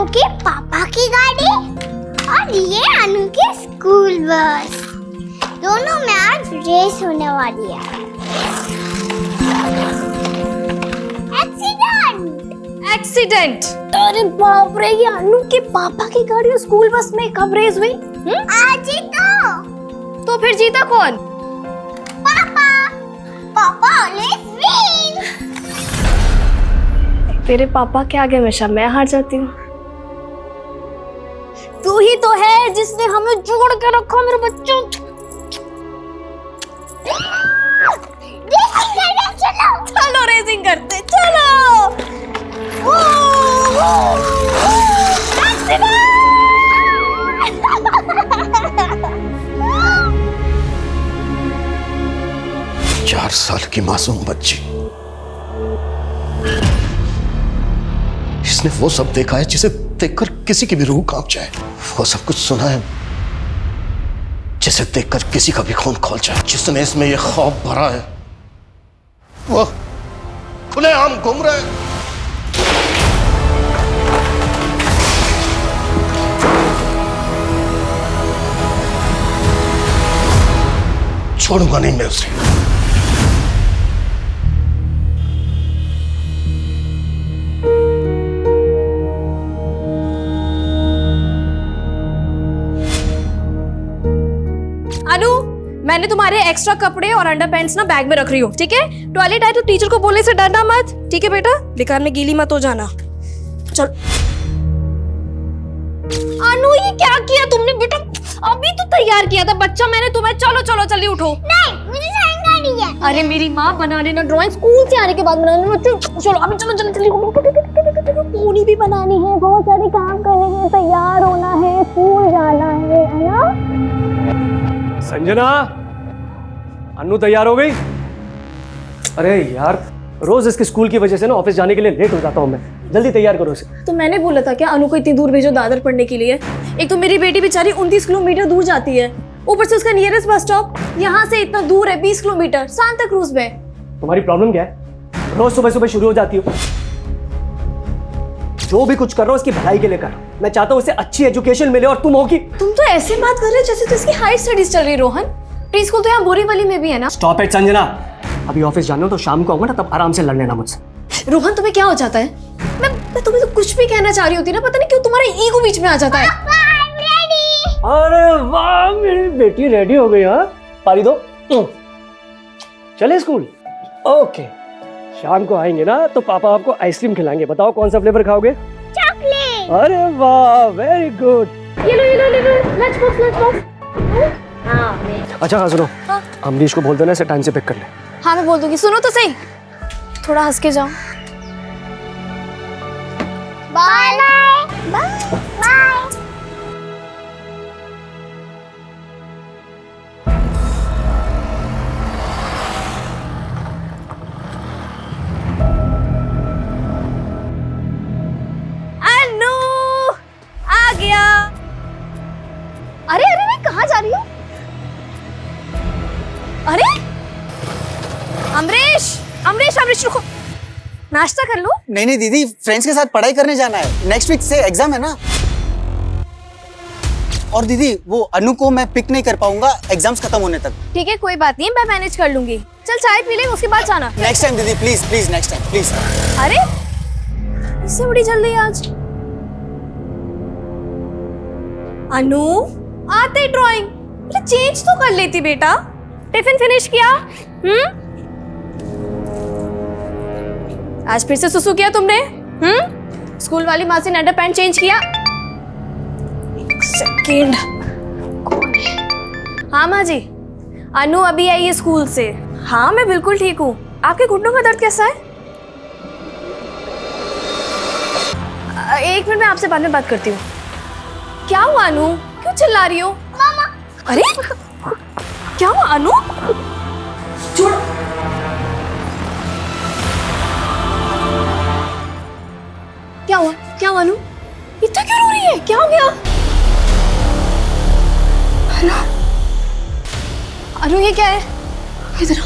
अनु के पापा की गाड़ी और ये अनु की स्कूल बस। दोनों में आज रेस होने वाली है। एक्सीडेंट। अरे बाप रे, ये अनु के पापा की गाड़ी और स्कूल बस में कब रेस हुई? आज ही तो फिर जीता कौन? पापा। पापा ऑलवेज विन। तेरे पापा के आगे हमेशा मैं हार जाती हूँ। तू ही तो है जिसने हमें जोड़ के रखा मेरे बच्चों। चलो रेसिंग करते, चलो। 4 साल की मासूम बच्ची, इसने वो सब देखा है जिसे देखकर किसी की भी रूह कांप जाए। वो सब कुछ सुना है जिसे देखकर किसी का भी खून खौल जाए। जिसने इसमें ये खौफ भरा है वो खुलेआम घूम रहा है। छोड़ूंगा नहीं मैं उसे। अनु, मैंने तुम्हारे एक्स्ट्रा कपड़े और अंडरपैंट्स ना बैग में रख रही हूँ, ठीक है? टॉयलेट आए तो टीचर को बोलने से डरना मत, ठीक है बेटा? बेकार में गीली मत हो जाना। चल। अनु, ये क्या किया तुमने बेटा? अभी तो तैयार किया था बच्चा मैंने तुम्हें। चलो चलो जल्दी उठो। नहीं, मुझे ड्राइंग करनी है। अरे मेरी माँ, बना देना ड्राइंग स्कूल से आने के बाद बनाना। चलो अभी चलो जल्दी जल्दी। पूरी भी बनानी है, बहुत सारे काम करने हैं, तैयार होना है, स्कूल जाना है ना? संजना, अन्नू तैयार हो गई? अरे यार, रोज इसके स्कूल की वजह से ना ऑफिस जाने के लिए लेट हो जाता हूँ मैं। जल्दी तैयार करो इसे। तो मैंने बोला था क्या अनु को इतनी दूर भेजो दादर पढ़ने के लिए? एक तो मेरी बेटी बेचारी 29 किलोमीटर दूर जाती है, ऊपर से उसका नियरेस्ट बस स्टॉप यहाँ से इतना दूर है, 20 किलोमीटर, सांता क्रूज में। तुम्हारी प्रॉब्लम क्या है? रोज सुबह सुबह शुरू हो जाती हो। जो भी कुछ कर रहा हो उसकी भलाई के लिए कर। मैं चाहता हूँ उसे अच्छी एजुकेशन मिले और तुम हो कि तुम तो ऐसे बात कर रहे हो जैसे तो इसकी हाई स्टडीज चल रही। रोहन, प्री स्कूल तो यहाँ बोरीवली में भी है ना? Stop it Sanjana. अभी ऑफिस जाना हो तो शाम को आऊंगा ना, तब आराम से लड़ लेना मुझसे। रोहन, तुम्हें क्या हो जाता है? मैं तुम्हें तो कुछ भी कहना चाह रही होती ना, पता नहीं क्यों तुम्हारा ईगो बीच में आ जाता है। अरे वाह, मेरी बेटी रेडी हो गई। हाँ, पारी दो। चले स्कूल? ओके, शाम को आएंगे ना तो पापा आपको आइसक्रीम खिलाएंगे। बताओ कौन सा फ्लेवर खाओगे? चॉकलेट। अरे वाह, वेरी गुड। ये लो, लंच बॉक्स। अच्छा सुनो, हाँ? अमरीश को बोल देना इसे टाइम से पिक कर ले। हाँ मैं बोल दूंगी। सुनो तो सही, थोड़ा हंस के जाओ। Bye bye bye. अनु आ गया। अरे अरे मैं कहाँ जा रही हूँ? अरे अमरीश रुको, नाश्ता कर लो। नहीं दीदी, फ्रेंड्स के साथ पढ़ाई करने जाना है। नेक्स्ट वीक से एग्जाम है ना। और दीदी, वो अनु को मैं पिक नहीं कर पाऊंगा एग्जाम्स खत्म होने तक। ठीक है, कोई बात नहीं, मैं मैनेज कर लूंगी। चल चाय पी ले, उसके बाद जाना। नेक्स्ट टाइम दीदी, please please, next time please. अरे इससे बड़ी जल्दी आज? अनु, आते ड्राइंग चेंज तो कर लेती बेटा। टिफिन फिनिश किया? आज फिर से सुसु किया तुमने? स्कूल वाली माँ से अंडर पैंट चेंज किया? एक सेकेंड, कौन है? हाँ माँ जी, अनु अभी आई है स्कूल से। हाँ मैं बिल्कुल ठीक हूँ। आपके घुटनों का दर्द कैसा है? एक मिनट, मैं आपसे बाद में बात करती हूँ। क्या हुआ अनु, क्यों चिल्ला रही हो? मामा। अरे क्या हुआ अनु? छोड़। क्या हुआ अनु? इतना क्यों रो रही है? क्या हो गया? अनु ये क्या है? इधर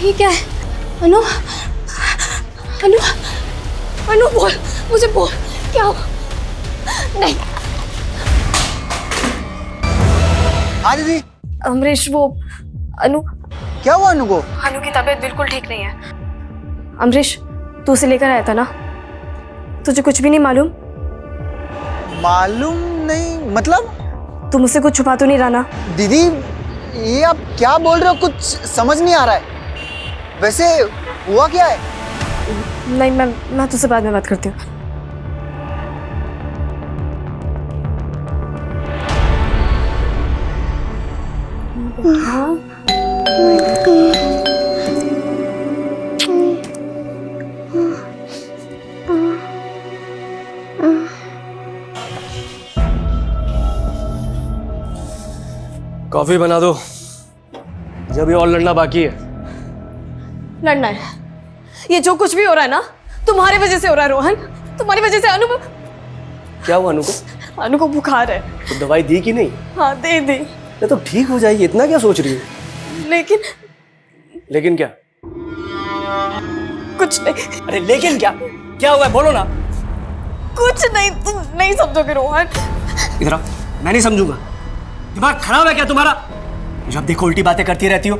ये क्या है? अनु अनु अनु बोल, मुझे बोल क्या हुआ? नहीं हाँ दीदी, अमरीश, वो अनु क्या हुआ अनु को? अनु की तबीयत बिल्कुल ठीक नहीं है। अमरीश, तू उसे लेकर आया था ना? तुझे कुछ भी नहीं मालूम? मालूम नहीं मतलब? तू मुझसे कुछ छुपा तो नहीं रहा ना? दीदी ये आप क्या बोल रहे हो, कुछ समझ नहीं आ रहा है। वैसे हुआ क्या है? नहीं, मैं तुझसे बाद में बात करती हूँ। कॉफी बना दो, जब ये और लड़ना बाकी है। लड़ना है? ये जो कुछ भी हो रहा है ना, तुम्हारी वजह से हो रहा है रोहन। तुम्हारी वजह से अनु क्या हुआ अनु को? अनु को बुखार है। तो दवाई दी कि नहीं? हाँ, दे दी। ये तो ठीक हो जाएगी, इतना क्या सोच रही है? लेकिन क्या? कुछ नहीं। अरे लेकिन क्या? क्या हुआ है बोलो ना। कुछ नहीं, तुम नहीं समझोगे रोहन। इधर आओ, मैं नहीं समझूंगा। दिमाग खराब है क्या तुम्हारा? जब देखो उल्टी बातें करती रहती हो।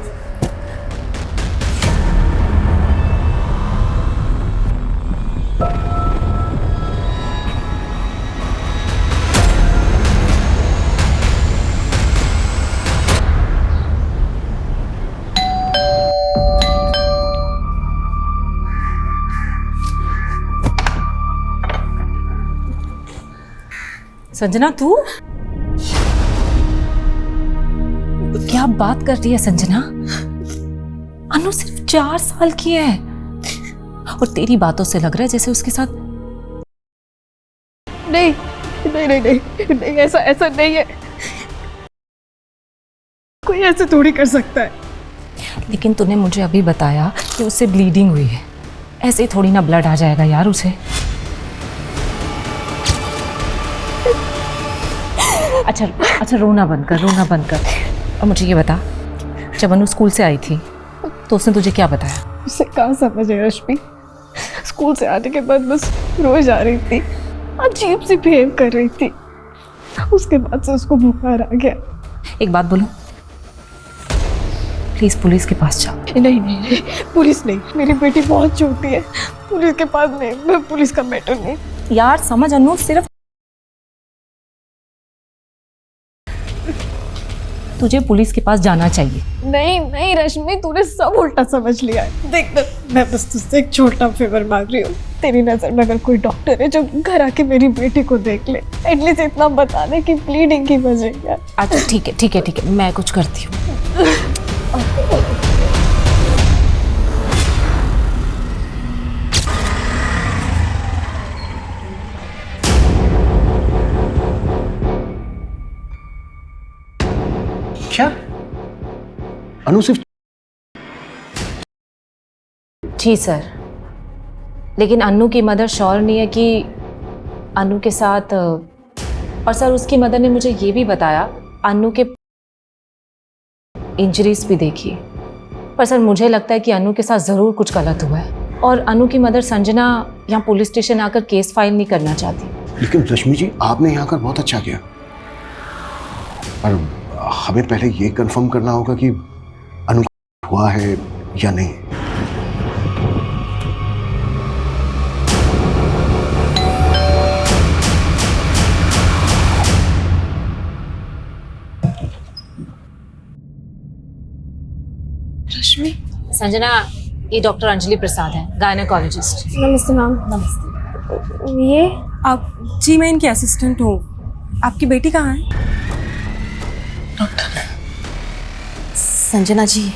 संजना, तू क्या बात कर रही है संजना? अनु सिर्फ 4 साल की है और तेरी बातों से लग रहा है जैसे उसके साथ। नहीं नहीं नहीं नहीं, नहीं ऐसा नहीं है। कोई ऐसे थोड़ी कर सकता है। लेकिन तूने मुझे अभी बताया कि उससे ब्लीडिंग हुई है। ऐसे ही थोड़ी ना ब्लड आ जाएगा यार उसे। अच्छा रोना बंद कर। और मुझे ये बता, जब अनु स्कूल से आई थी तो उसने तुझे क्या बताया? उसे कहाँ समझ है रश्मि। स्कूल से आने के बाद बस रोज आ रही थी, अजीब सी बिहेव कर रही थी। उसके बाद से उसको बुखार आ गया। एक बात बोलूं, प्लीज पुलिस के पास जाओ। नहीं, पुलिस नहीं। मेरी बेटी बहुत छोटी है, पुलिस के पास नहीं। मैं पुलिस का मैटर नहीं। यार समझ, अनु सिर्फ तुझे पुलिस के पास जाना चाहिए। नहीं रश्मि, तूने सब उल्टा समझ लिया है। देख, मैं बस तुझसे एक छोटा फेवर मांग रही हूँ। तेरी नजर में अगर कोई डॉक्टर है जो घर आके मेरी बेटी को देख ले, एटलीस्ट इतना बता दे कि ब्लीडिंग की वजह क्या। अच्छा ठीक है, मैं कुछ करती हूँ। क्या? अनु सिर्फ? जी सर, लेकिन अनु की मदर श्योर नहीं है कि अनु के साथ। और सर उसकी मदर ने मुझे ये भी बताया अनु के इंजरीज भी देखी। पर सर मुझे लगता है कि अनु के साथ ज़रूर कुछ गलत हुआ है और अनु की मदर संजना यहाँ पुलिस स्टेशन आकर केस फाइल नहीं करना चाहती। लेकिन रश्मि जी, आपने यहाँ आकर बहुत अच्छा किया, पर हमें पहले ये कंफर्म करना होगा कि अनु हुआ है या नहीं। रश्मि, संजना, ये डॉक्टर अंजलि प्रसाद है, गायनेकोलॉजिस्ट। नमस्ते मैम। नमस्ते। ये आप? जी मैं इनकी असिस्टेंट हूँ। आपकी बेटी कहाँ है? संजना जी।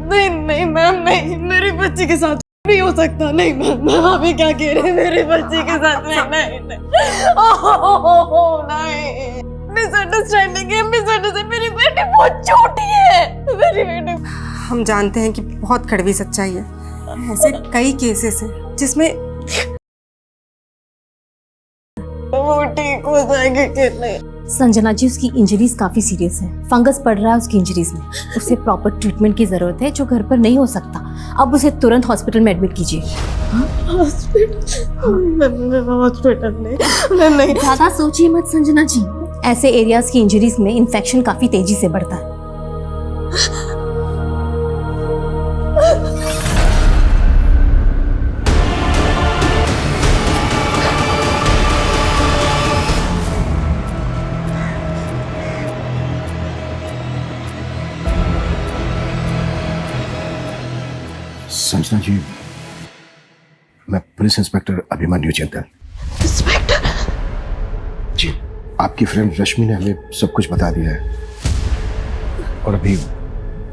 नहीं मैम, नहीं, मेरी बच्ची के साथ नहीं हो सकता। नहीं मैम, अभी क्या कह रहे हैं? मेरी बच्ची के साथ नहीं। मिसअंडरस्टैंडिंग है, मिसअंडरस्टैंडिंग। मेरी बेटी बहुत छोटी है। मेरी बेटी। हम जानते हैं कि बहुत कड़वी सच्चाई है। ऐसे कई केसेस हैं जिसमें वो ठीक हो जाएगी कि नहीं? संजना जी, उसकी इंजरीज काफी सीरियस है। फंगस पड़ रहा है उसकी इंजरीज में। उसे प्रॉपर ट्रीटमेंट की जरूरत है जो घर पर नहीं हो सकता। अब उसे तुरंत हॉस्पिटल में एडमिट कीजिए। हॉस्पिटल नहीं। ज्यादा सोचिए मत संजना जी, ऐसे एरियाज की इंजरीज में इन्फेक्शन काफी तेजी से बढ़ता है। संजना जी, मैं पुलिस इंस्पेक्टर अभिमन्यु चिंतन। इंस्पेक्टर जी, आपकी फ्रेंड रश्मि ने हमें सब कुछ बता दिया है और अभी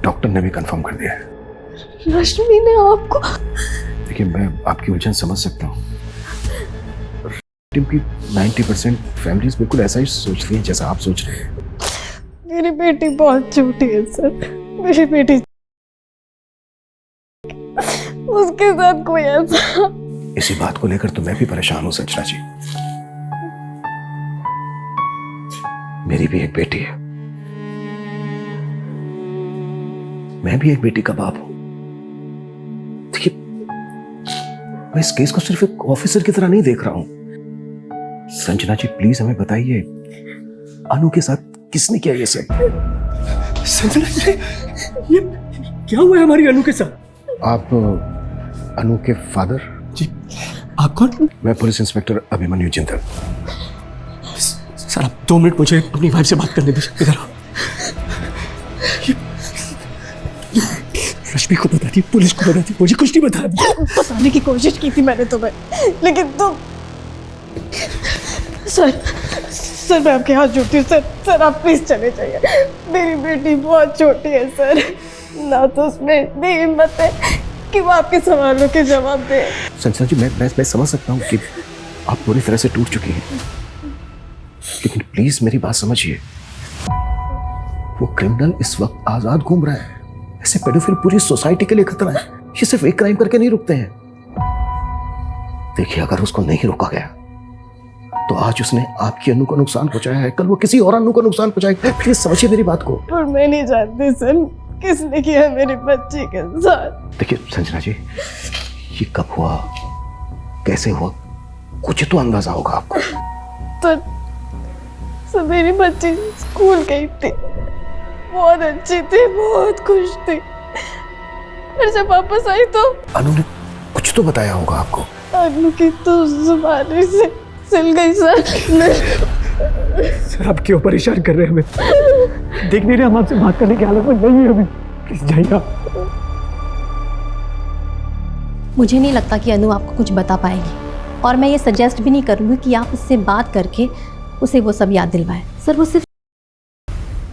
डॉक्टर ने भी कंफर्म कर दिया है। रश्मि ने आपको? देखिए, मैं आपकी उलझन समझ सकता हूँ। टीम की 90% फैमिलीज बिल्कुल ऐसा ही सोचती हैं जैसा आप सोच रहे हैं। मेरी बेटी बहुत छोटी है सर। मेरी बेटी, उसके साथ कोई ऐसा। इसी बात को लेकर तो मैं भी परेशान हूँ संजना जी। मेरी भी एक बेटी है, मैं भी एक बेटी का बाप हूं। देखिए, मैं इस केस को सिर्फ एक ऑफिसर की तरह नहीं देख रहा हूं। संजना जी, प्लीज हमें बताइए, अनु के साथ किसने किया ये सब? संजना जी, ये क्या हुआ है हमारी अनु के साथ? आप अनु के फादर? जी, आप कौन? मैं पुलिस इंस्पेक्टर अभिमन्यु चिंतन। सर, आप 2 मिनट मुझे अपनी वाइफ से बात करने दीजिए। इधर आओ। रश्मि को बता दी, पुलिस को बता दी, मुझे कुछ नहीं बताया। बताने की कोशिश की थी मैंने तुम्हें, लेकिन तुम। सर मैं आपके हाथ जोड़ती हूँ सर आप प्लीज चले जाइए। मेरी बेटी बहुत छोटी है सर, ना तो उसमें इतनी हिम्मत है कि वो आपके सवालों के जवाब दे। संजना जी, मैं समझ सकता हूँ कि आप पूरी तरह से टूट चुकी हैं, लेकिन प्लीज मेरी बात समझिए। वो क्रिमिनल इस वक्त आजाद घूम रहा है। ऐसे पेडोफिल पूरी सोसाइटी के लिए खतरा है। ये सिर्फ एक क्राइम करके नहीं रुकते हैं। देखिए, अगर उसको नहीं रोका गया तो आज उसने आपकी अनु को नुकसान पहुंचाया है, कल वो किसी और अनु को नुकसान पहुंचाएगा। प्लीज समझिए मेरी बात को। पर मैं नहीं जानती सर किसने किया मेरी बच्ची के साथ। देखिए संजना जी, ये कब हुआ, कैसे हुआ, कुछ तो अंदाजा होगा आपको। तो मेरी बच्ची स्कूल गई थी, बहुत अच्छी थी, बहुत खुश थी। फिर जब वापस आई तो अनु ने कुछ तो बताया होगा आपको। अनु की तो जुबानी से सिल गई सर। सर, आप क्यों परेशान कर रहे हैं हमें? देख नहीं रहे हम आपसे बात करने की हालत में नहीं है अभी। प्लीज जाइए आप। मुझे नहीं लगता कि अनु आपको कुछ बता पाएगी, और मैं ये सजेस्ट भी नहीं करूँगी कि आप उससे बात करके उसे वो सब याद दिलवाएं। सर, वो सिर्फ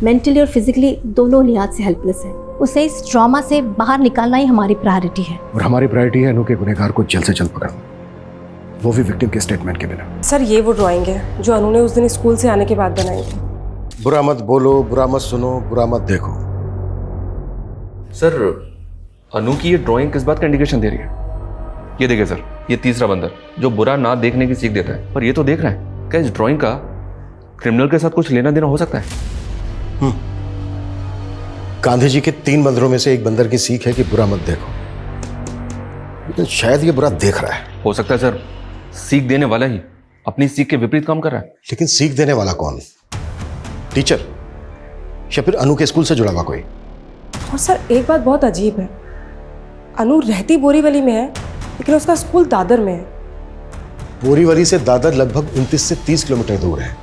मेंटली और फिजिकली दोनों लिहाज से हेल्पलेस है। उसे इस ट्रॉमा से बाहर निकालना ही हमारी प्रायोरिटी है। और हमारी प्रायोरिटी है अनु के गुनहगार को जल्द से जल्द पकड़ना, वो भी विक्टिम के स्टेटमेंट के बिना। सर, ये वो ड्राइंग है जो अनु ने उस दिन स्कूल से आने के बाद बनाई थी। बुरा मत बोलो, बुरा मत सुनो, बुरा मत देखो। सर, अनु की ये ड्राइंग किस बात का इंडिकेशन दे रही है? ये देखिए सर, ये तीसरा बंदर जो बुरा ना देखने की सीख देता है, पर ये तो देख रहा है। क्या इस ड्राइंग का क्रिमिनल के साथ कुछ लेना देना हो सकता है? गांधी जी के 3 बंदरों में से एक बंदर की सीख है कि बुरा मत देखो, लेकिन शायद ये बुरा देख रहा है। हो सकता है सर, सीख देने वाला ही अपनी सीख के विपरीत काम कर रहा है। लेकिन सीख देने वाला कौन? टीचर या फिर अनु के स्कूल से जुड़ा हुआ कोई? और सर, एक बात बहुत अजीब है, अनु रहती बोरीवली में है लेकिन उसका स्कूल दादर में है। बोरीवली से दादर लगभग 29 से 30 किलोमीटर दूर है।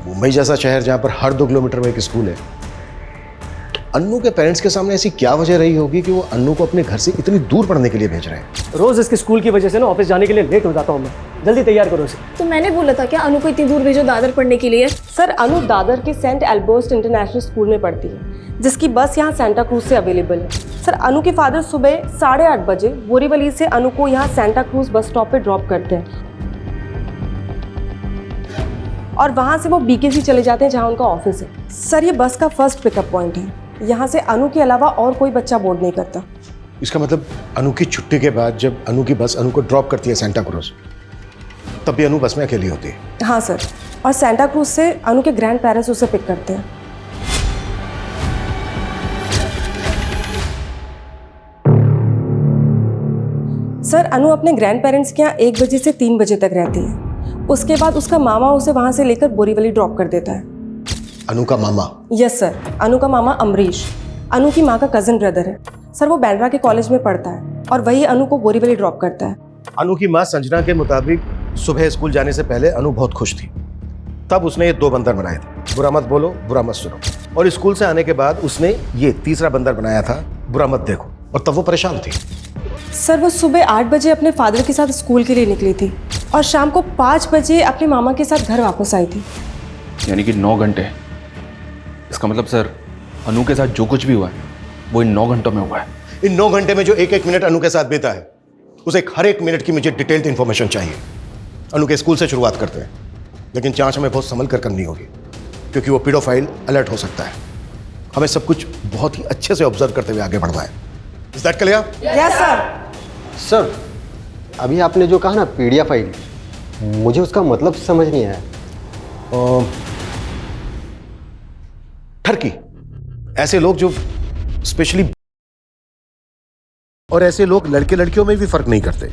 मुंबई जैसा शहर जहां पर हर 2 किलोमीटर में एक स्कूल है, तो अन्नू के पेरेंट्स के सामने ऐसी क्या वजह रही होगी कि वो अन्नू को अपने घर से इतनी दूर पढ़ने के लिए भेज रहे हैं? रोज इसके स्कूल की वजह से ना ऑफिस जाने के लिए लेट हो जाता हूँ मैं। जल्दी तैयार करो इसे। तो मैंने बोला था क्या अनु को इतनी दूर भेजो दादर पढ़ने के लिए? सर, अनु दादर के सेंट एल्बर्ट इंटरनेशनल स्कूल में पढ़ती है, जिसकी बस यहाँ सेंटा क्रूज से अवेलेबल है। सर, अनु के फादर सुबह 8:30 बजे बोरीवली से अनु को यहाँ सेंटा क्रूज बस स्टॉप पे ड्रॉप करते हैं और वहाँ से वो बीकेसी चले जाते हैं जहाँ उनका ऑफिस है। सर, ये बस का फर्स्ट पिकअप पॉइंट है। यहाँ से अनु के अलावा और कोई बच्चा बोर्ड नहीं करता। इसका मतलब अनु की छुट्टी के बाद जब अनु की बस अनु को ड्रॉप करती है सेंटा क्रूज, तब भी अनु बस में अकेली होती है। हाँ सर, और सेंटा क्रूज से अनु के ग्रैंड पेरेंट्स उसे पिक करते हैं। सर अनु अपने ग्रैंड पेरेंट्स के यहाँ 1 बजे से 3 बजे तक रहती है। उसके बाद उसका मामा उसे वहाँ से लेकर बोरीवली ड्रॉप कर देता है। अनु का मामा? यस सर, अनु का मामा अमरीश अनु की माँ का कजिन ब्रदर है। सर वो बैंड्रा के कॉलेज में पढ़ता है और वही अनु को बोरीवली ड्रॉप करता है। अनु की माँ संजना के मुताबिक सुबह स्कूल जाने से पहले अनु बहुत खुश थी, तब उसने ये 2 बंदर बनाए थे, बुरा मत बोलो बुरा मत सुनो। और स्कूल से आने के बाद उसने ये तीसरा बंदर बनाया था, बुरा मत देखो, और तब वो परेशान थी। सर वो सुबह 8 बजे अपने फादर के साथ स्कूल के लिए निकली थी और शाम को 5 बजे अपने मामा के साथ घर वापस आई थी। यानी कि 9 घंटे। इसका मतलब सर अनु के साथ जो कुछ भी हुआ है वो इन 9 घंटों में हुआ है। इन 9 घंटे में जो एक मिनट अनु के साथ बीता है, उसे हर एक मिनट की मुझे डिटेल्ड इंफॉर्मेशन चाहिए। अनु के स्कूल से शुरुआत करते हैं, लेकिन जांच हमें बहुत संभल कर करनी होगी, क्योंकि वो पीडोफाइल अलर्ट हो सकता है। हमें सब कुछ बहुत ही अच्छे से ऑब्जर्व करते हुए आगे बढ़ना है। Is that clear? Yes sir. Sir, अभी आपने जो कहा ना पीडिया फाइल, मुझे उसका मतलब समझ नहीं आया। ठरकी, ऐसे लोग जो स्पेशली, और ऐसे लोग लड़के लड़कियों में भी फर्क नहीं करते।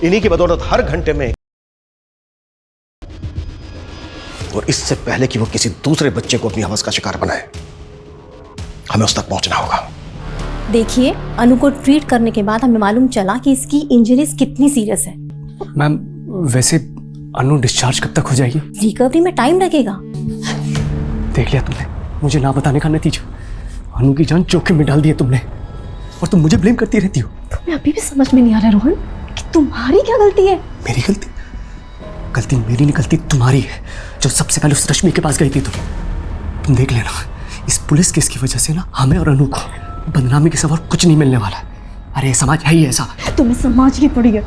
इन्हीं की बदौलत हर घंटे में, और इससे पहले कि वो किसी दूसरे बच्चे को अपनी हवस का शिकार बनाए, हमें उस तक पहुंचना होगा। देखिए, अनु को ट्रीट करने के बाद हमें मालूम चला कि इसकी इंजरीज कितनी सीरियस है। मैम, वैसे अनु डिस्चार्ज कब तक हो जाएगी? रिकवरी में टाइम लगेगा। देख लिया तुमने मुझे ना बताने का नतीजा। अनु की जान जोखिम में डाल दी है तुमने, और तुम मुझे ब्लेम करती रहती हो। तुम्हें अभी भी समझ में नहीं आ रहा रोहन कि तुम्हारी क्या गलती है? मेरी गलती? गलती मेरी नहीं, गलती तुम्हारी है, जो सबसे पहले उस रश्मि के पास गई थी। तुम देख लेना, इस पुलिस केस की वजह से ना हमें और अनु को बदनामी के सिवा कुछ नहीं मिलने वाला। अरे समाज है ही ऐसा। तुम्हें समाज की पड़ी है।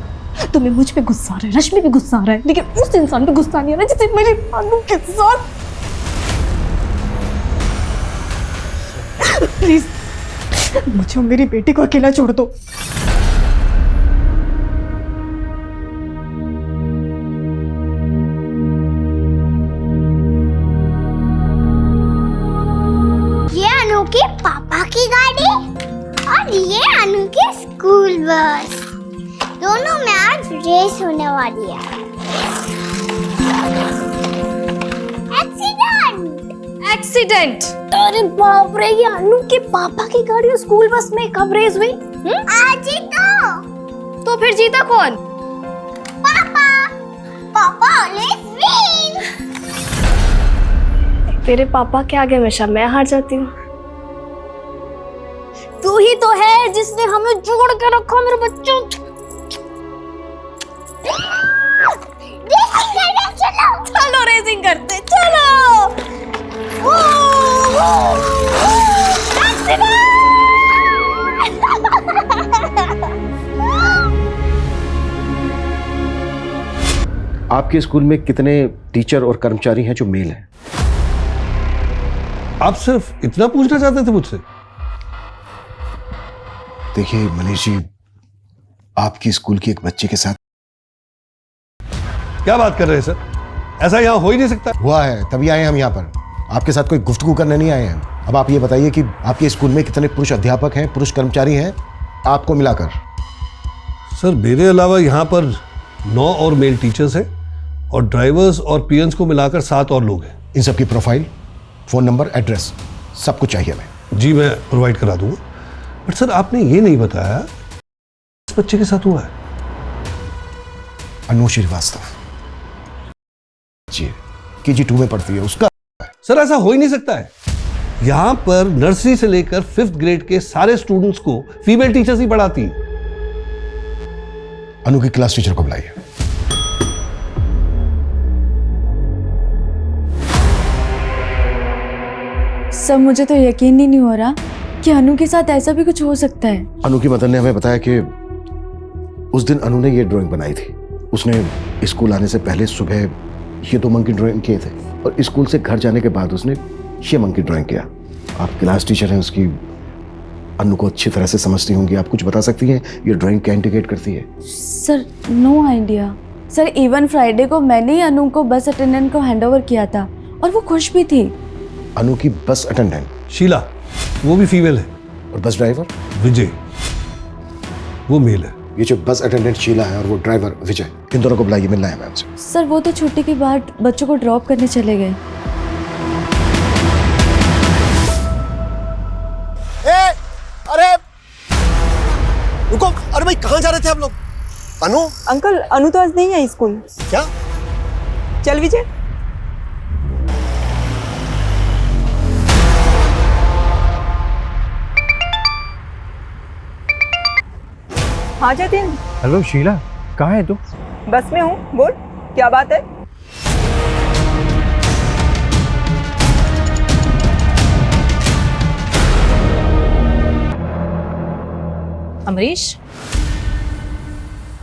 तुम्हें मुझ पे गुस्सा आ रहा है, रश्मि पे गुस्सा आ रहा है, लेकिन उस इंसान पे गुस्सा नहीं आ रहा जिसे मेरी अनु के साथ। प्लीज मुझे और मेरी बेटी को अकेला छोड़ दो। ये अनु के पापा की गाड़ी और ये अनु की स्कूल बस, दोनों में आज रेस होने वाली है। एक्सीडेंट? अरे बाप रे, ये अनु के पापा की गाड़ी और स्कूल बस में कब रेस हुई? आज ही तो फिर जीता कौन? पापा। पापा ऑलवेज विन। तेरे पापा के आगे हमेशा मैं हार जाती हूँ। तू ही तो है जिसने हमें जोड़ के रखा मेरे बच्चों। चलो रेसिंग करते, चलो। आपके स्कूल में कितने टीचर और कर्मचारी हैं जो मेल हैं? आप सिर्फ इतना पूछना चाहते थे मुझसे? देखिए मनीष जी, आपकी स्कूल की एक बच्ची के साथ। क्या बात कर रहे हैं सर? ऐसा यहाँ हो ही नहीं सकता। हुआ है, तभी आए हम यहाँ पर। आपके साथ कोई गुफ्तगू करने नहीं आए हैं। अब आप ये बताइए कि आपके स्कूल में कितने पुरुष अध्यापक हैं, पुरुष कर्मचारी हैं आपको मिलाकर? सर मेरे अलावा यहाँ पर 9 और मेल टीचर्स हैं, और ड्राइवर्स और पीएन्स को मिलाकर 7 और लोग हैं। इन सब की प्रोफाइल, फोन नंबर, एड्रेस सब कुछ चाहिए हमें। जी मैं प्रोवाइड करा दूंगा, बट सर आपने ये नहीं बताया इस बच्चे के साथ हुआ है। अनु श्रीवास्तव जी, KG2 में पढ़ती है, उसका। सर ऐसा हो ही नहीं सकता है। यहाँ पर नर्सरी से लेकर 5th ग्रेड के सारे स्टूडेंट्स को फीमेल टीचर्स ही पढ़ाती हैं। अनु की क्लास टीचर को बुलाइए। सर मुझे तो यकीन ही नहीं हो रहा कि अनु के साथ ऐसा भी कुछ हो सकता है। अनु की मदर ने हमें बताया कि उस दिन अनु ने ये ड्राइंग बनाई थी। उसने स्कूल आने से पहले सुबह ये 2 मंकी ड्राइंग किए थे, और स्कूल से घर जाने के बाद उसने ये मंकी ड्राइंग किया। आप क्लास टीचर हैं उसकी, अनु को अच्छी तरह से समझती होंगी, आप कुछ बता सकती हैं ये ड्राइंग क्या इंडिकेट करती है? Sir no idea. Sir even Friday को मैंने ही अनु को बस अटेंडेंट को हैंडओवर किया था और वो खुश भी थी। अनु की बस अटेंडेंट शीला, वो भी फीमेल है। और बस ड्राइवर विजय, वो मेल है। ये जो बस अटेंडेंट शीला है और वो ड्राइवर विजय, इन दोनों को बुलाइए, मिलना है मैम से। सर वो तो छुट्टी के बाद बच्चों को ड्रॉप करने चले गए। अरे रुको, अरे भाई कहाँ जा रहे थे आप लोग? अनु? अंकल अनु तो आज नहीं आई स्कूल। क्या? चल विजय। हाँ जतिन। हेलो शीला, कहाँ है तू? बस में हूँ, बोल क्या बात है? अमरीश,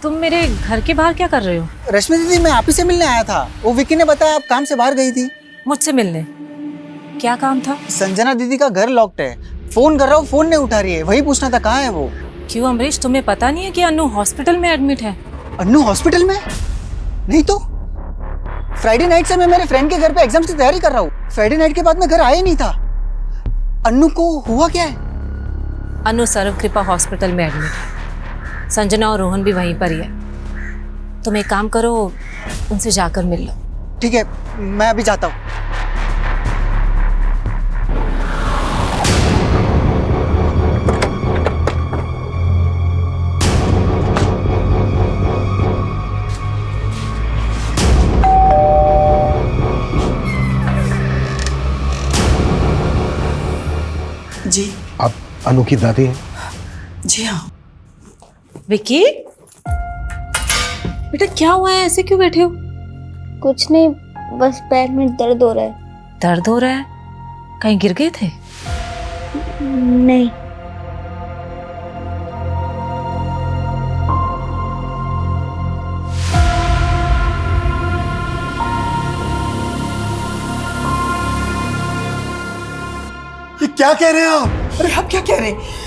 तुम मेरे घर के बाहर क्या कर रहे हो? रश्मि दीदी, मैं आप ही से मिलने आया था। वो विक्की ने बताया आप काम से बाहर गई थी। मुझसे मिलने? क्या काम था? संजना दीदी का घर लॉक्ड है, फोन कर रहा हूँ, फोन नहीं उठा रही है, वही पूछना था कहाँ है वो। क्यों अमरीश, तुम्हें पता नहीं है कि अनु हॉस्पिटल में एडमिट है? अनु हॉस्पिटल में? नहीं तो फ्राइडे नाइट से मैं मेरे फ्रेंड के घर पे एग्जाम्स की तैयारी कर रहा हूँ। फ्राइडे नाइट के बाद मैं घर आया ही नहीं था। अनु को हुआ क्या है? अनु सर्व कृपा हॉस्पिटल में एडमिट है। संजना और रोहन भी वहीं पर ही है। तुम एक काम करो, उनसे जाकर मिल लो। ठीक है, मैं अभी जाता हूँ। जी आप अनु की दादी हैं? जी हाँ। विक्की, बेटा क्या हुआ है, ऐसे क्यों बैठे हो? कुछ नहीं, बस पैर में दर्द हो रहा है। दर्द हो रहा है? कहीं गिर गए थे? नहीं। ये क्या कह रहे हैं आप? अरे आप क्या कह रहे हैं?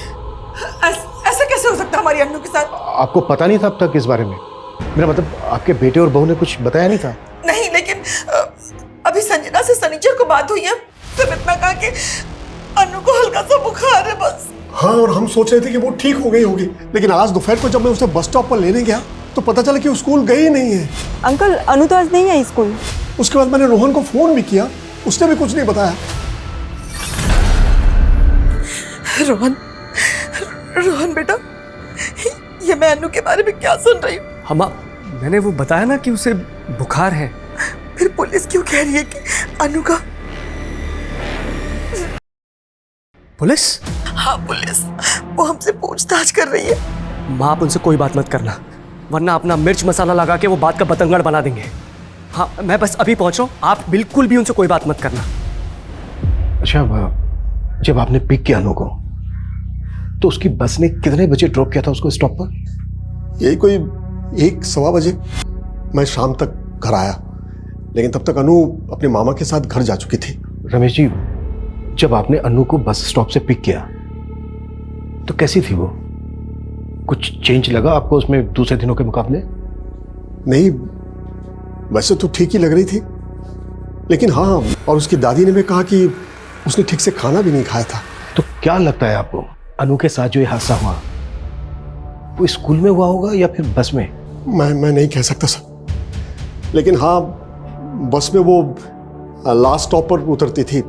ऐसा कैसे हो सकता है हमारी अनु के साथ? आपको पता नहीं था अब तक इस बारे में? मेरा मतलब आपके बेटे और बहू ने कुछ बताया नहीं था? नहीं, लेकिन अभी संजना से सनीचर को बात हुई है। सिर्फ इतना कहा कि अनु को हल्का सा बुखार है बस। हाँ, और हम सोच रहे थे कि वो ठीक हो गई होगी, लेकिन आज दोपहर को जब मैं उसे बस स्टॉप पर लेने गया तो पता चला कि वो स्कूल गई नहीं है। अंकल अनु तो आज नहीं आई स्कूल। उसके बाद मैंने रोहन को फोन भी किया, उसने भी कुछ नहीं बताया। रोहन बेटा, ये मैं अनु के बारे में क्या सुन रही हूँ? हम मैंने वो बताया ना कि उसे बुखार है। फिर पुलिस क्यों कह रही है कि अनु का? पुलिस? हाँ पुलिस, वो हमसे पूछताछ कर रही है। माँ, आप उनसे कोई बात मत करना, वरना अपना मिर्च मसाला लगा के वो बात का बतंगड़ बना देंगे। हाँ, मैं बस अभी पहुंच रहा हूँ, आप बिल्कुल भी उनसे कोई बात मत करना। अच्छा, जब आपने पिक किया अनु को तो उसकी बस ने कितने बजे ड्रॉप किया था उसको स्टॉप पर? यही कोई 1-1:15 बजे। मैं शाम तक घर आया, लेकिन तब तक अनु अपने मामा के साथ घर जा चुकी थी। रमेश जी, जब आपने अनु को बस स्टॉप से पिक किया तो कैसी थी वो? कुछ चेंज लगा आपको उसमें दूसरे दिनों के मुकाबले? नहीं, वैसे तो ठीक ही लग रही थी, लेकिन हाँ, और उसकी दादी ने भी कहा कि उसने ठीक से खाना भी नहीं खाया था। तो क्या लगता है आपको, अनु के साथ जो ये हादसा हुआ वो स्कूल में हुआ होगा या फिर बस में? मैं नहीं कह सकता सर, लेकिन हाँ, बस में वो लास्ट स्टॉप पर उतरती थी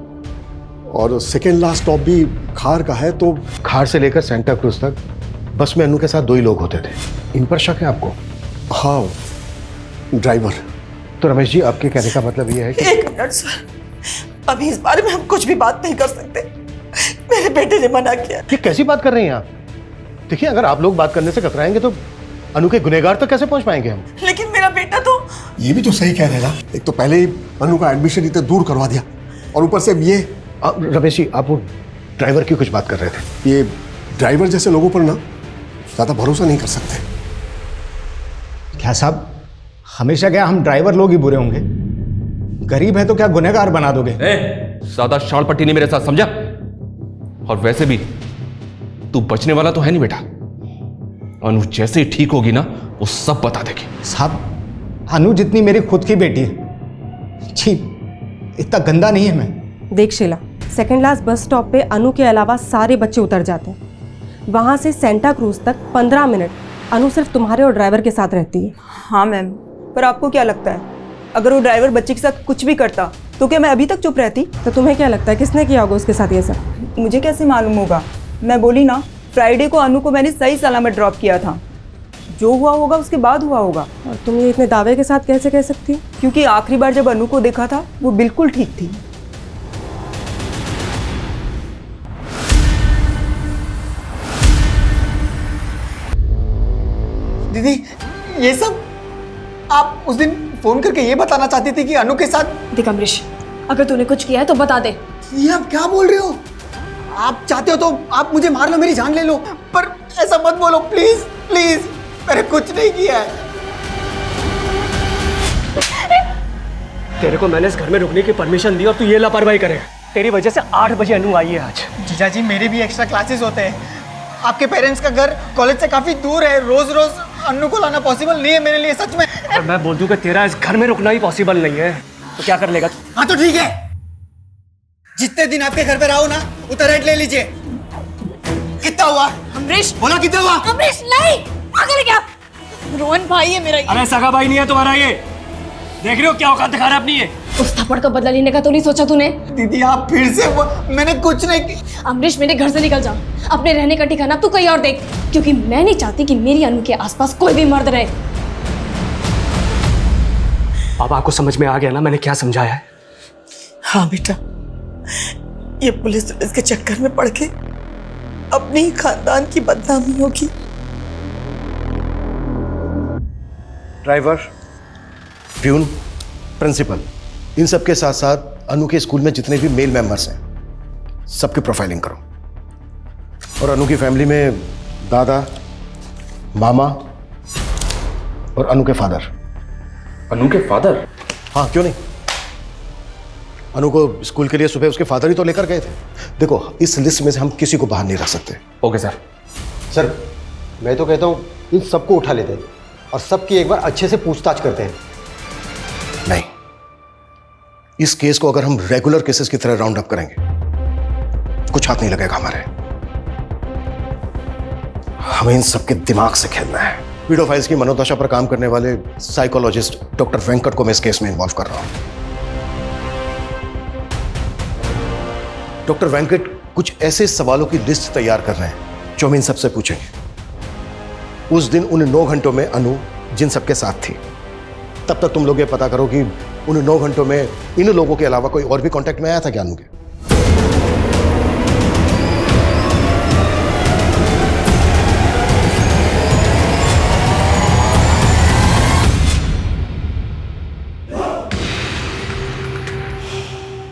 और सेकेंड लास्ट स्टॉप भी खार का है, तो खार से लेकर सेंटा क्रूज तक बस में अनु के साथ 2 ही लोग होते थे। इन पर शक है आपको? हाँ, ड्राइवर। तो रमेश जी, आपके कहने का मतलब ये है कि... 1 मिनट सर, अभी इस बारे में हम कुछ भी बात नहीं कर सकते। मेरे बेटे ने मना किया। ये कैसी बात कर रही हैं आप? देखिए, अगर आप लोग बात करने से कतराएंगे तो अनु के गुनहगार तक कैसे पहुंच पाएंगे हम? लेकिन मेरा बेटा तो... ये भी तो सही कह रहे हैं ना, एक तो पहले ही अनु का एडमिशन इतने दूर करवा दिया और ऊपर से ये... रमेश जी, आप वो ड्राइवर की कुछ बात कर रहे थे। ये ड्राइवर जैसे लोगों पर ना ज्यादा भरोसा नहीं कर सकते। क्या साहब, हमेशा क्या हम ड्राइवर लोग ही बुरे होंगे? गरीब है तो क्या गुनहगार बना दोगे? ज्यादा शाल पट्टी नहीं मेरे साथ, समझा? और वैसे भी तू बचने वाला तो है नहीं बेटा। अनु जैसे ही ठीक होगी ना, वो सब बता देगी। साहब, अनु जितनी मेरी खुद की बेटी है। छी, इतना गंदा नहीं है मैं। देख Sheela, second class bus stop पे अनु के अलावा सारे बच्चे उतर जाते हैं। वहाँ से सेंटा क्रूज तक 15 मिनट अनु सिर्फ तुम्हारे और ड्राइवर के साथ रहती है। हाँ मैम, पर आपको क्या लगता है अगर वो ड्राइवर बच्चे के साथ कुछ भी करता तो क्या मैं अभी तक चुप रहती? तो तुम्हें क्या लगता है किसने किया होगा उसके साथ ये सब? मुझे कैसे मालूम होगा? मैं बोली ना, फ्राइडे को अनु को मैंने सही सलामत ड्रॉप किया था। जो हुआ होगा उसके बाद हुआ होगा। और तुम ये इतने दावे के साथ कैसे कह सकती हो? क्योंकि आखिरी बार जब अनु को देखा था वो बिल्कुल ठीक थी। दीदी, ये सब आप उस दिन फोन करके ये बताना चाहती थी कि अनु के साथ? देख अमरीश, अगर तूने कुछ किया है तो बता दे। ये आप क्या बोल रहे हो? आप चाहते हो तो आप मुझे मार लो, मेरी जान ले लो, पर ऐसा मत बोलो प्लीज प्लीज। मैंने कुछ नहीं किया है। तेरे को मैंने इस घर में रुकने की परमिशन दी और तू ये लापरवाही करे। तेरी वजह से 8 बजे अनु आई है आज। जीजा जी, मेरे भी एक्स्ट्रा क्लासेस होते हैं। आपके पेरेंट्स का घर कॉलेज से काफी दूर है, रोज रोज अनु को लाना पॉसिबल नहीं है मेरे लिए, सच में। और मैं बोल दूं कि तेरा इस घर में रुकना ही पॉसिबल नहीं है तो क्या कर लेगा? हाँ तो ठीक है, जितने दिन आपके घर पे रहो ना उतना रेंट ले लीजिए। कितना हुआ? अमरीश, बोला कितना हुआ? अमरीश नहीं, पागल है क्या? रोहन भाई है मेरा। अरे सगा भाई नहीं है तुम्हारा ये। देख रहे हो क्या औकात दिखा रहा है अपनी ये? उस थप्पड़ का बदला लेने का तो नहीं सोचा तूने? दीदी आप फिर से मैंने कुछ नहीं। अमरीश, मेरे घर से निकल जा। अपने रहने का ठिकाना तू कहीं और देख, क्योंकि मैं नहीं चाहती कि मेरी अनु के आसपास कोई भी मर्द रहे। अब आपको समझ में आ गया ना मैंने क्या समझाया है? हाँ बेटा, ये पुलिस के चक्कर में पड़ के अपने ही खानदान की बदनामी होगी। ड्राइवर, प्यून, प्रिंसिपल, इन सब के साथ साथ अनु के स्कूल में जितने भी मेल मेंबर्स हैं सबकी प्रोफाइलिंग करो। और अनु की फैमिली में दादा, मामा और अनु के फादर। अनु के फादर? हाँ, क्यों नहीं। अनु को स्कूल के लिए सुबह उसके फादर ही तो लेकर गए थे। देखो, इस लिस्ट में से हम किसी को बाहर नहीं रख सकते। Okay sir. सर, मैं तो कहता हूँ इन सबको उठा लेते हैं और सबकी एक बार अच्छे से पूछताछ करते हैं। नहीं, इस केस को अगर हम रेगुलर केसेस की तरह राउंड अप करेंगे कुछ हाथ नहीं लगेगा हमारे। हमें इन सबके दिमाग से खेलना है। पीडोफाइल्स की मनोदशा पर काम करने वाले साइकोलॉजिस्ट डॉक्टर वेंकट को मैं इस केस में इन्वॉल्व कर रहा हूं। डॉक्टर वेंकट कुछ ऐसे सवालों की लिस्ट तैयार कर रहे हैं जो हम इन सबसे पूछेंगे। उस दिन उन 9 घंटों में अनु जिन सबके साथ थी, तब तक तुम लोग ये पता करो कि उन 9 घंटों में इन लोगों के अलावा कोई और भी कांटेक्ट में आया था क्या अनु के?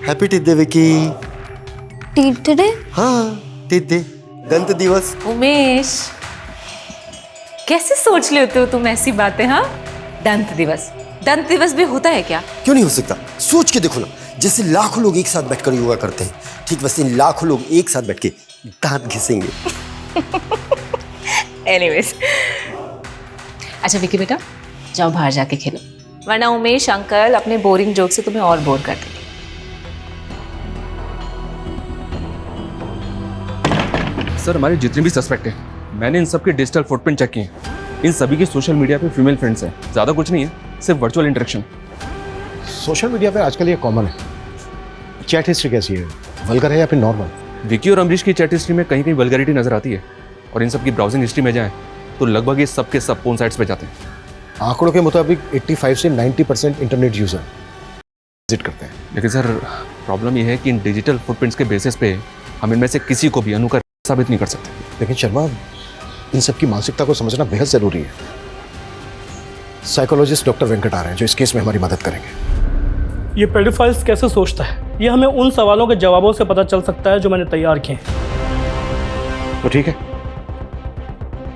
Happy teeth day Vicky. Teeth day? हाँ, टीथ डे, दंत दिवस। उमेश, कैसे सोच लेते हो तुम ऐसी बातें? हाँ, दंत दिवस, दंत दिवस भी होता है क्या? क्यों नहीं हो सकता? सोच के देखो ना, जैसे लाखों लोग एक साथ बैठकर योगा करते हैं, ठीक वैसे इन लाखों लोग एक साथ बैठ के दांत घिसेंगे। एनीवेज, अच्छा विकी बेटा, जाओ बाहर जाके खेलो, वरना उमेश अंकल अपने बोरिंग जोक से तुम्हें और बोर कर देंगे। सर, हमारे जितने भी सस्पेक्ट हैं, मैंने इन सब के डिजिटल फुटप्रिंट चेक किए हैं। इन सभी की सोशल मीडिया पे फीमेल फ्रेंड्स हैं। ज़्यादा कुछ नहीं है, सिर्फ वर्चुअल इंटरेक्शन। सोशल मीडिया पे आजकल ये कॉमन है। चैट हिस्ट्री कैसी है, वल्गर है या फिर नॉर्मल? विकी और अमरीश की चैट हिस्ट्री में कहीं कहीं वल्गैरिटी नजर आती है, और इन सब की ब्राउजिंग हिस्ट्री में जाएं तो लगभग ये सब के सब पोर्न साइट्स पे जाते हैं। आंकड़ों के मुताबिक 85 से 90% इंटरनेट यूजर विजिट करते हैं। लेकिन सर, प्रॉब्लम ये है कि इन डिजिटल फुटप्रिंट्स के बेसिस पे हम इनमें से किसी को भी अनु का साबित नहीं कर सकते। लेकिन शर्मा, इन सब की मानसिकता को समझना बेहद जरूरी है। साइकोलॉजिस्ट डॉक्टर वेंकट आ रहे हैं जो इस केस में हमारी मदद करेंगे। ये पेडोफाइल्स कैसे सोचता है, ये हमें उन सवालों के जवाबों से पता चल सकता है जो मैंने तैयार किए हैं। तो ठीक है,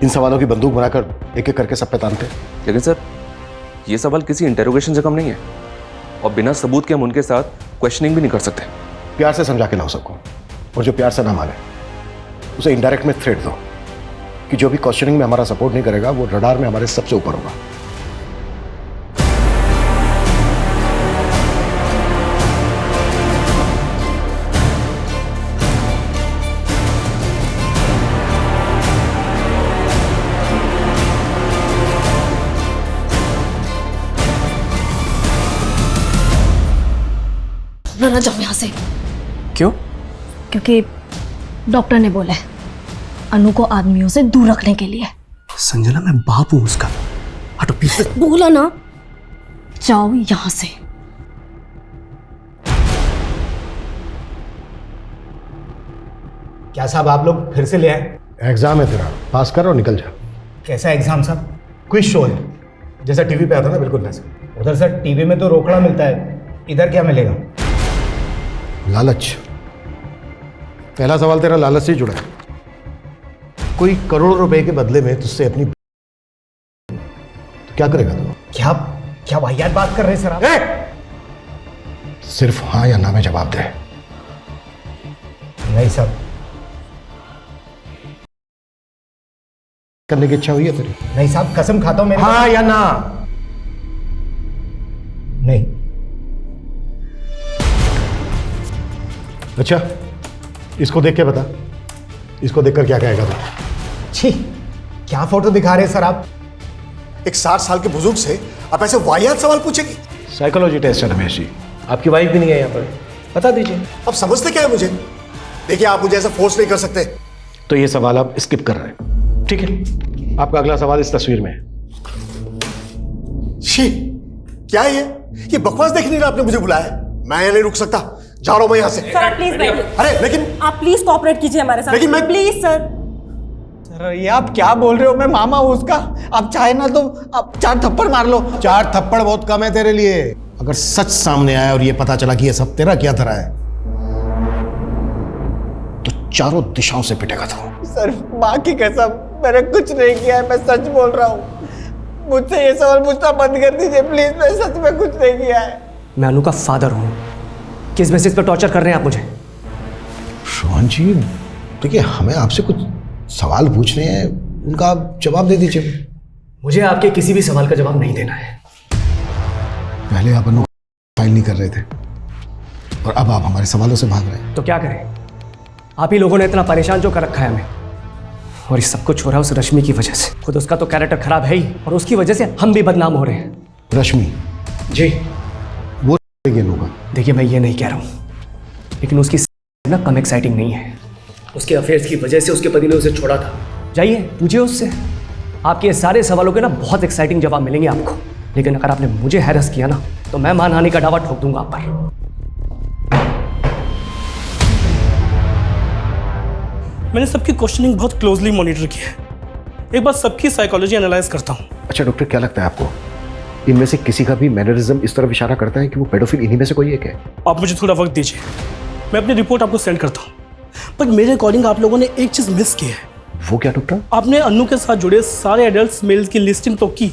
इन सवालों की बंदूक बनाकर एक एक करके सब पे तानते हैं। लेकिन सर, ये सवाल किसी इंटेरोगेशन से कम नहीं है, और बिना सबूत के हम उनके साथ क्वेश्चनिंग भी नहीं कर सकते। प्यार से समझा के लाओ सबको, और जो प्यार से ना माने उसे इनडायरेक्ट में थ्रेट दो कि जो भी क्वेश्चनिंग में हमारा सपोर्ट नहीं करेगा वो रडार में हमारे सबसे ऊपर होगा। उठो ना, जाओ यहाँ से। क्यों? क्योंकि डॉक्टर ने बोला है अनु को आदमियों से दूर रखने के लिए। संजना, मैं बाप हूँ उसका। हटो प्लीज। बोला ना, जाओ यहाँ से। क्या साहब आप लोग फिर से ले आए? एग्जाम है तेरा, पास कर और निकल जा। कैसा एग्जाम साहब? क्विज शो है, जैसा टीवी पे आता ना, बिल्कुल वैसा। उधर सर टीवी में तो रोकड़ा मिलता है, इधर क्या मिलेगा? लालच। पहला सवाल तेरा लालच से जुड़ा है। कोई करोड़ रुपए के बदले में तुझसे अपनी तो क्या करेगा तू? क्या वाहियात बात कर रहे हैं सर आप? सिर्फ हाँ या ना में जवाब दे। नहीं साहब। करने की इच्छा हुई है तेरी? नहीं साहब, कसम खाता हूं मेरे। हाँ या ना? नहीं। अच्छा, इसको देख के बता, इसको देखकर क्या कहेगा तू? छी, क्या फोटो दिखा रहे हैं सर आप? एक 60 साल के बुजुर्ग से आप ऐसे वाहियात सवाल पूछेंगे? साइकोलॉजी टेस्ट है रमेश जी। आपकी वाइफ भी नहीं है यहाँ पर, बता दीजिए। अब समझते क्या है मुझे? देखिए, आप मुझे ऐसा फोर्स नहीं कर सकते। तो ये सवाल आप स्किप कर रहे हैं, ठीक है? आपका अगला सवाल इस तस्वीर में है। छी, क्या है ये बकवास देख नहीं रहा आपने मुझे बुलाया है? मैं नहीं रुक सकता, जा रहा हूं मैं यहाँ से। सर आप प्लीज बैठिए। अरे लेकिन आप प्लीज कोऑपरेट कीजिए हमारे साथ। लेकिन मैं प्लीज सर। सर ये आप क्या बोल रहे हो? मैं मामा हूँ उसका। आप चाहे ना तो आप 4 थप्पड़ मार लो। 4 थप्पड़ बहुत कम है तेरे लिए। अगर सच सामने आया और ये पता चला कि ये सब तेरा क्या धरा है तो चारों दिशाओं से पिटेगा तू। सर माँ की कसम, मैंने कुछ नहीं किया है, मैं सच बोल रहा हूँ। मुझसे ये सवाल पूछना बंद कर दीजिए प्लीज, मैं सच में कुछ नहीं किया है। मैं अनु का फादर हूँ। किस बेसिस पर टॉर्चर कर रहे हैं आप मुझे? रोहन जी, देखिए हमें आपसे कुछ सवाल पूछने हैं, उनका आप जवाब दे दीजिए। मुझे आपके किसी भी सवाल का जवाब नहीं देना है। पहले आप अनु फाइल नहीं कर रहे थे और अब आप हमारे सवालों से भाग रहे हैं। तो क्या करें? आप ही लोगों ने इतना परेशान जो कर रखा है हमें, और ये सब कुछ हो रहा है उस रश्मि की वजह से। खुद उसका तो कैरेक्टर खराब है ही, और उसकी वजह से हम भी बदनाम हो रहे हैं। रश्मि जी, वो होगा। देखिए मैं ये नहीं कह रहा हूँ, लेकिन उसकी ना कम एक्साइटिंग नहीं है। उसके अफेयर्स की वजह से उसके पति ने उसे छोड़ा था। जाइए पूछिए उससे, आपके ये सारे सवालों के ना बहुत एक्साइटिंग जवाब मिलेंगे आपको। लेकिन अगर आपने मुझे हैरेस किया ना तो मैं मानहानि का दावा ठोक दूंगा आप पर। मैंने सबकी क्वेश्चनिंग बहुत क्लोजली मॉनिटर की है। एक बार सबकी साइकोलॉजी एनालाइज करता हूँ। अच्छा डॉक्टर, क्या लगता है आपको इनमें से किसी का भी मैनरिज्म इस तरफ इशारा करता है कि वो पेडोफिल इन्हीं में से कोई एक है? आप मुझे थोड़ा वक्त दीजिए, मैं अपनी रिपोर्ट आपको सेंड करता हूँ। पर मेरे अकॉर्डिंग आप लोगों ने एक चीज मिस की है। वो क्या डॉक्टर? आपने अनु के साथ जुड़े सारे एडल्ट मेल्स की लिस्टिंग तो की,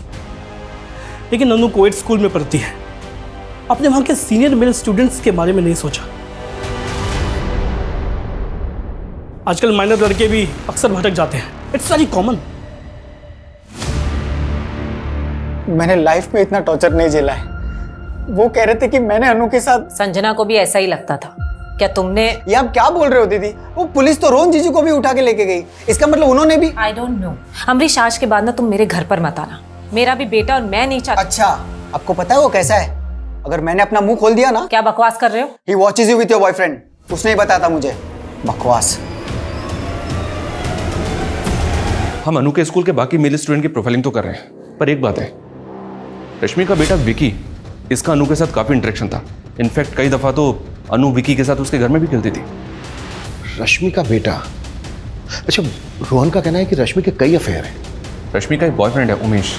लेकिन अनु कोएड स्कूल में पढ़ती है। आपने वहां के सीनियर मेल स्टूडेंट्स के बारे में नहीं सोचा। आजकल माइनर लड़के भी अक्सर भटक जाते हैं, इट्स वेरी कॉमन। मैंने लाइफ में इतना टॉर्चर नहीं झेला है। वो कह रहे थे कि मैंने अनु के साथ। संजना को भी ऐसा ही लगता था। क्या तुमने? ये आप क्या बोल रहे हो दीदी? वो पुलिस तो रोहन जीजू को भी उठा के लेके गई। इसका मतलब उन्होंने भी। I don't know. अमरीश, आज के बाद ना तुम मेरे घर पर मत आना। मेरा भी बेटा और मैं नहीं चाहती। अच्छा, आपको पता है वो कैसा है? अगर मैंने अपना मुंह खोल दिया ना। क्या बकवास कर रहे हो? He watches you with your boyfriend. उसने ही बताया था मुझे। बकवास। हम अनु के स्कूल के बाकी मेल स्टूडेंट की प्रोफाइलिंग तो कर रहे हैं, पर एक बात है, रश्मि का बेटा विकी, इसका अनु के साथ काफी इंटरेक्शन था। इनफैक्ट कई दफा तो अनु विकी के साथ उसके घर में भी खेलती थी। रश्मि का बेटा? अच्छा, रोहन का कहना है कि रश्मि के कई अफेयर हैं। रश्मि का एक बॉयफ्रेंड है उमेश,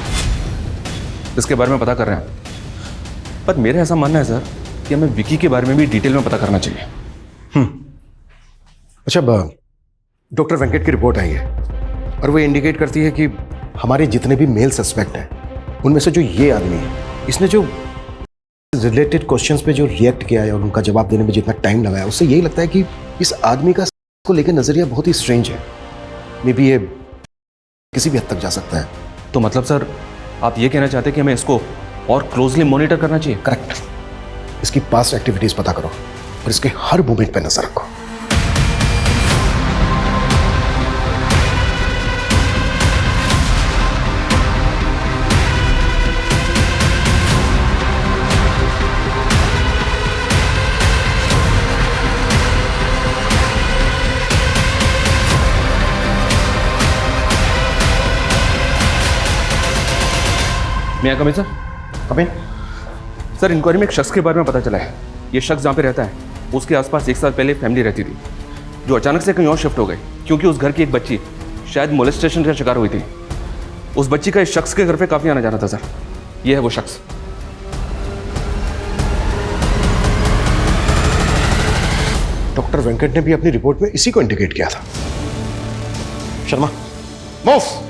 इसके बारे में पता कर रहे हैं। पर मेरा ऐसा मानना है सर कि हमें विकी के बारे में भी डिटेल में पता करना चाहिए। अच्छा, डॉक्टर वेंकट की रिपोर्ट आई है और वो इंडिकेट करती है कि हमारे जितने भी मेल सस्पेक्ट हैं उनमें से जो ये आदमी है, इसने जो रिलेटेड क्वेश्चंस पे जो रिएक्ट किया है और उनका जवाब देने में जितना टाइम लगाया, उससे यही लगता है कि इस आदमी का को लेकर नजरिया बहुत ही स्ट्रेंज है। मे बी ये किसी भी हद तक जा सकता है। तो मतलब सर आप ये कहना चाहते हैं कि हमें इसको और क्लोजली मॉनिटर करना चाहिए? करेक्ट। इसकी पास्ट एक्टिविटीज पता करो और इसके हर मूवमेंट पे नजर रखो। मैं कम सर कम सर, इंक्वायरी में एक शख्स के बारे में पता चला है। ये शख्स जहाँ पे रहता है उसके आसपास 1 साल पहले फैमिली रहती थी, जो अचानक से कहीं और शिफ्ट हो गई क्योंकि उस घर की एक बच्ची शायद मोलेस्टेशन का शिकार हुई थी। उस बच्ची का इस शख्स के घर पे काफ़ी आना जाना था सर। ये है वो शख्स। डॉक्टर वेंकट ने भी अपनी रिपोर्ट में इसी को इंडिकेट किया था। शर्मा, मूव।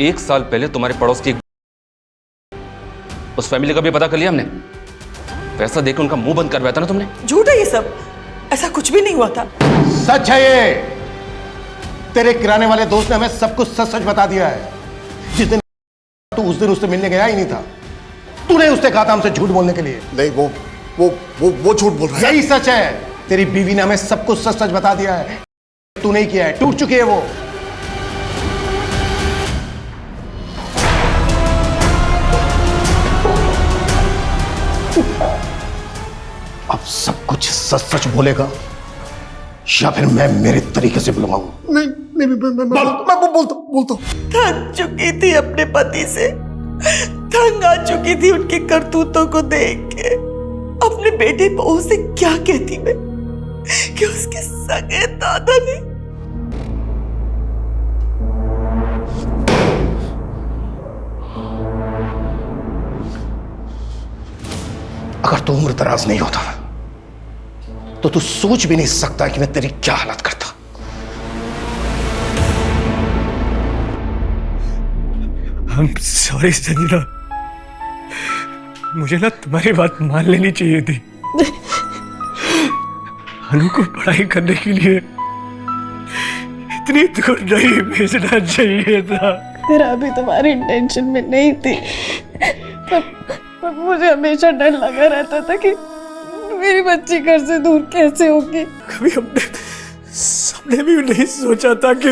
एक साल पहले तुम्हारे पड़ोस की उस फैमिली का भी पता कर लिया हमने। पैसा देकर उनका मुंह बंद करवाया था ना तुमने। झूठ है ये सब, ऐसा कुछ भी नहीं हुआ था। सच है ये। तेरे किराने वाले दोस्त ने हमें सब कुछ सच सच बता दिया है। जिस दिन तू उस दिन उससे मिलने गया ही नहीं था। तूने उससे कहा था हमसे झूठ बोलने के लिए। नहीं, वो झूठ बोल रहा है। यही सच है। तेरी बीवी ने हमें सब कुछ सच सच बता दिया है। तू नहीं किया है, टूट चुकी है वो। अब सब कुछ सच सच बोलेगा या फिर मैं मेरे तरीके से बुलवाऊं? नहीं, मैं बोलता। थक चुकी थी अपने पति से, तंग आ चुकी थी उनकी करतूतों को देख के। अपने बेटे बहू से क्या कहती मैं कि उसके सगे दादा ने। अगर तू उम्र दराज नहीं होता तो तू सोच भी नहीं सकता कि मैं तेरी क्या हालत करता। I'm sorry संजना, मुझे ना तुम्हारी बात मान लेनी चाहिए थी। अनु को पढ़ाई करने के लिए इतनी दूर नहीं भेजना चाहिए था। मेरा भी तुम्हारी इंटेंशन में नहीं थी, पर मुझे हमेशा डर लगा रहता था कि मेरी बच्ची घर से दूर कैसे होगी। कभी हमने सबने भी नहीं सोचा था कि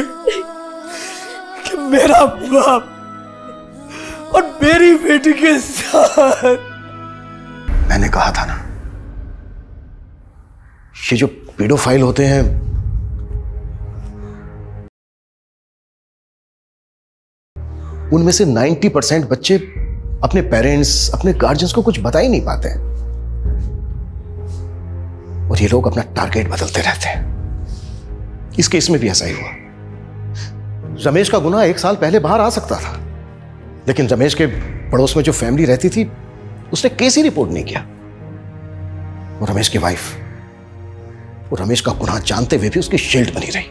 मेरा बाप और मेरी बेटी के साथ। मैंने कहा था ना, ये जो पीडोफाइल होते हैं उनमें से 90% बच्चे अपने पेरेंट्स, अपने गार्जियंस को कुछ बता ही नहीं पाते हैं और ये लोग अपना टारगेट बदलते रहते हैं। इस केस में भी ऐसा ही हुआ। रमेश का गुनाह 1 साल पहले बाहर आ सकता था, लेकिन रमेश के पड़ोस में जो फैमिली रहती थी उसने केस ही रिपोर्ट नहीं किया। वो रमेश की वाइफ, वो रमेश का गुनाह जानते हुए भी उसकी शील्ड बनी रही।